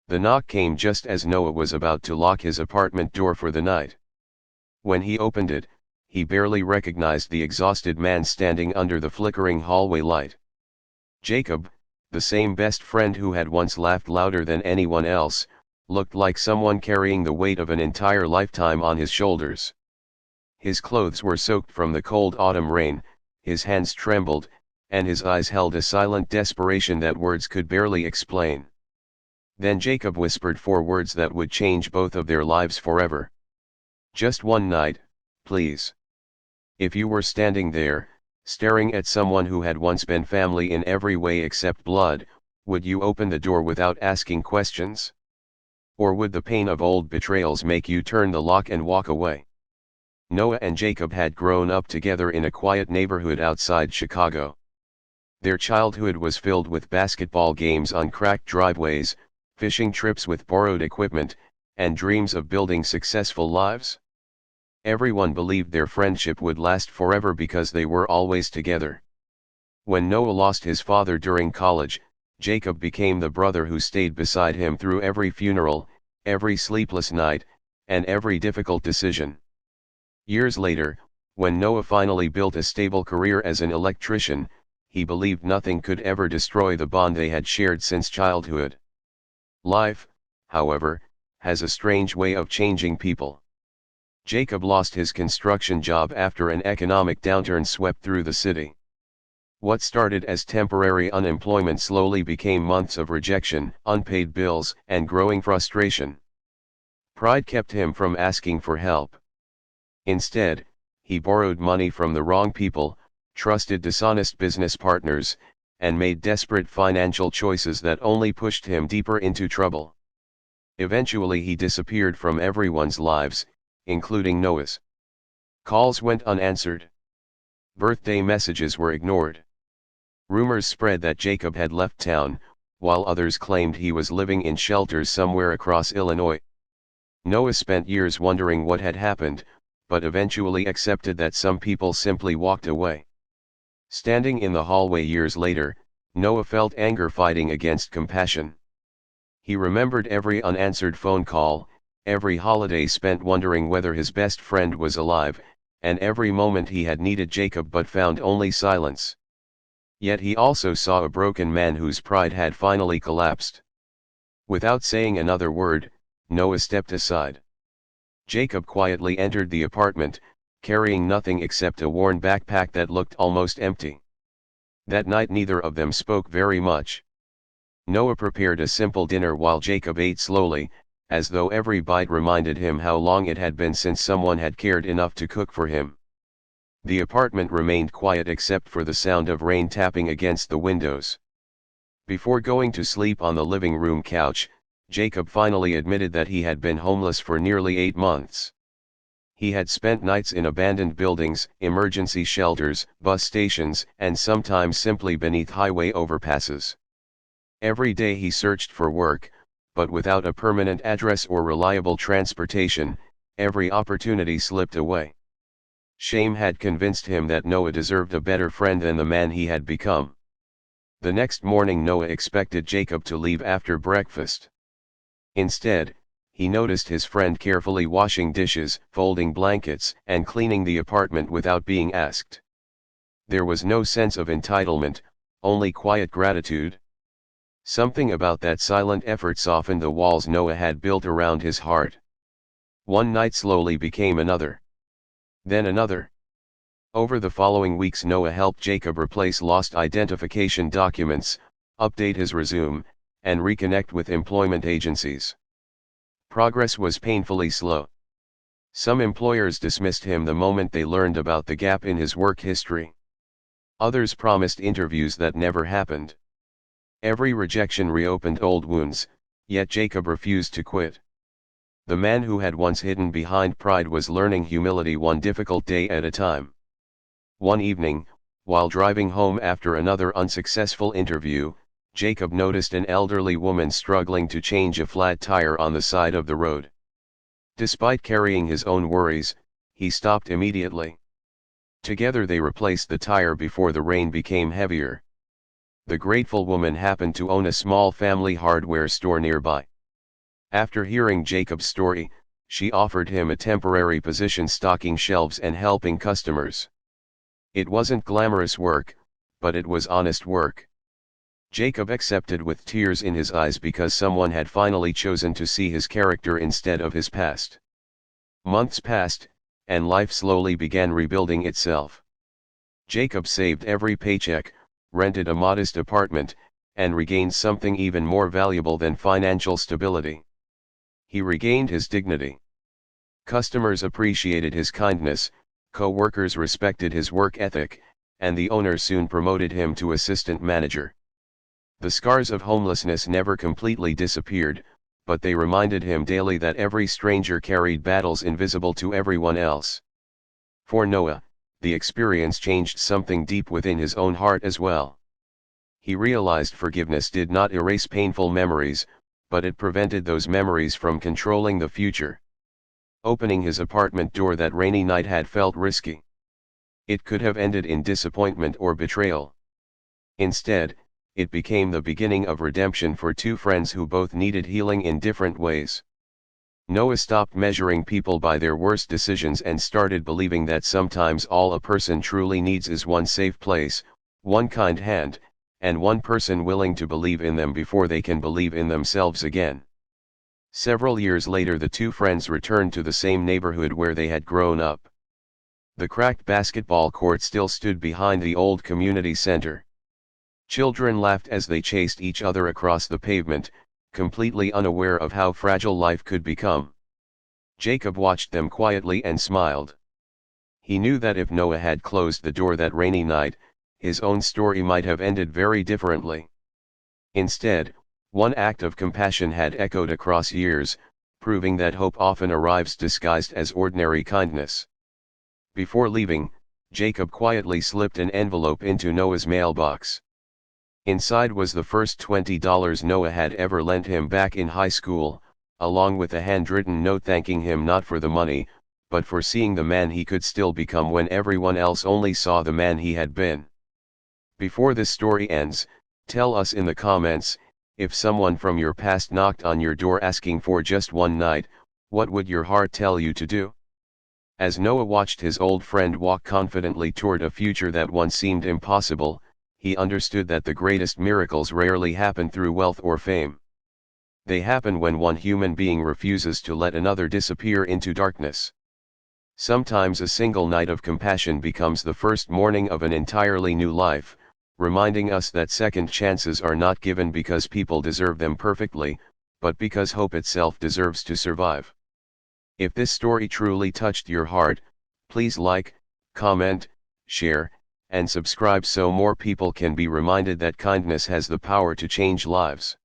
The knock came just as Noah was about to lock his apartment door for the night. When he opened it, he barely recognized the exhausted man standing under the flickering hallway light. Jacob, the same best friend who had once laughed louder than anyone else, looked like someone carrying the weight of an entire lifetime on his shoulders. His clothes were soaked from the cold autumn rain, his hands trembled, and his eyes held a silent desperation that words could barely explain. Then Jacob whispered 4 words that would change both of their lives forever. "Just one night, please. If you were standing there, staring at someone who had once been family in every way except blood, would you open the door without asking questions? Or would the pain of old betrayals make you turn the lock and walk away?" Noah and Jacob had grown up together in a quiet neighborhood outside Chicago. Their childhood was filled with basketball games on cracked driveways, fishing trips with borrowed equipment, and dreams of building successful lives. Everyone believed their friendship would last forever because they were always together. When Noah lost his father during college, Jacob became the brother who stayed beside him through every funeral, every sleepless night, and every difficult decision. Years later, when Noah finally built a stable career as an electrician, he believed nothing could ever destroy the bond they had shared since childhood. Life, however, has a strange way of changing people. Jacob lost his construction job after an economic downturn swept through the city. What started as temporary unemployment slowly became months of rejection, unpaid bills, and growing frustration. Pride kept him from asking for help. Instead, he borrowed money from the wrong people, trusted dishonest business partners, and made desperate financial choices that only pushed him deeper into trouble. Eventually he disappeared from everyone's lives, including Noah's. Calls went unanswered. Birthday messages were ignored. Rumors spread that Jacob had left town, while others claimed he was living in shelters somewhere across Illinois. Noah spent years wondering what had happened, but eventually accepted that some people simply walked away. Standing in the hallway years later, Noah felt anger fighting against compassion. He remembered every unanswered phone call, every holiday spent wondering whether his best friend was alive, and every moment he had needed Jacob but found only silence. Yet he also saw a broken man whose pride had finally collapsed. Without saying another word, Noah stepped aside. Jacob quietly entered the apartment, carrying nothing except a worn backpack that looked almost empty. That night neither of them spoke very much. Noah prepared a simple dinner while Jacob ate slowly, as though every bite reminded him how long it had been since someone had cared enough to cook for him. The apartment remained quiet except for the sound of rain tapping against the windows. Before going to sleep on the living room couch, Jacob finally admitted that he had been homeless for nearly 8 months. He had spent nights in abandoned buildings, emergency shelters, bus stations, and sometimes simply beneath highway overpasses. Every day he searched for work, but without a permanent address or reliable transportation, every opportunity slipped away. Shame had convinced him that Noah deserved a better friend than the man he had become. The next morning Noah expected Jacob to leave after breakfast. Instead, he noticed his friend carefully washing dishes, folding blankets, and cleaning the apartment without being asked. There was no sense of entitlement, only quiet gratitude. Something about that silent effort softened the walls Noah had built around his heart. One night slowly became another. Then another. Over the following weeks Noah helped Jacob replace lost identification documents, update his resume, and reconnect with employment agencies. Progress was painfully slow. Some employers dismissed him the moment they learned about the gap in his work history. Others promised interviews that never happened. Every rejection reopened old wounds, yet Jacob refused to quit. The man who had once hidden behind pride was learning humility one difficult day at a time. One evening, while driving home after another unsuccessful interview, Jacob noticed an elderly woman struggling to change a flat tire on the side of the road. Despite carrying his own worries, he stopped immediately. Together they replaced the tire before the rain became heavier. The grateful woman happened to own a small family hardware store nearby. After hearing Jacob's story, she offered him a temporary position stocking shelves and helping customers. It wasn't glamorous work, but it was honest work. Jacob accepted with tears in his eyes because someone had finally chosen to see his character instead of his past. Months passed, and life slowly began rebuilding itself. Jacob saved every paycheck, rented a modest apartment, and regained something even more valuable than financial stability. He regained his dignity. Customers appreciated his kindness, co-workers respected his work ethic, and the owner soon promoted him to assistant manager. The scars of homelessness never completely disappeared, but they reminded him daily that every stranger carried battles invisible to everyone else. For Noah, the experience changed something deep within his own heart as well. He realized forgiveness did not erase painful memories, but it prevented those memories from controlling the future. Opening his apartment door that rainy night had felt risky. It could have ended in disappointment or betrayal. Instead, it became the beginning of redemption for two friends who both needed healing in different ways. Noah stopped measuring people by their worst decisions and started believing that sometimes all a person truly needs is one safe place, one kind hand, and one person willing to believe in them before they can believe in themselves again. Several years later, the two friends returned to the same neighborhood where they had grown up. The cracked basketball court still stood behind the old community center. Children laughed as they chased each other across the pavement, completely unaware of how fragile life could become. Jacob watched them quietly and smiled. He knew that if Noah had closed the door that rainy night, his own story might have ended very differently. Instead, one act of compassion had echoed across years, proving that hope often arrives disguised as ordinary kindness. Before leaving, Jacob quietly slipped an envelope into Noah's mailbox. Inside was the first $20 Noah had ever lent him back in high school, along with a handwritten note thanking him not for the money, but for seeing the man he could still become when everyone else only saw the man he had been. Before this story ends, tell us in the comments, if someone from your past knocked on your door asking for just one night, what would your heart tell you to do? As Noah watched his old friend walk confidently toward a future that once seemed impossible, he understood that the greatest miracles rarely happen through wealth or fame. They happen when one human being refuses to let another disappear into darkness. Sometimes a single night of compassion becomes the first morning of an entirely new life, reminding us that second chances are not given because people deserve them perfectly, but because hope itself deserves to survive. If this story truly touched your heart, please like, comment, share, and subscribe so more people can be reminded that kindness has the power to change lives.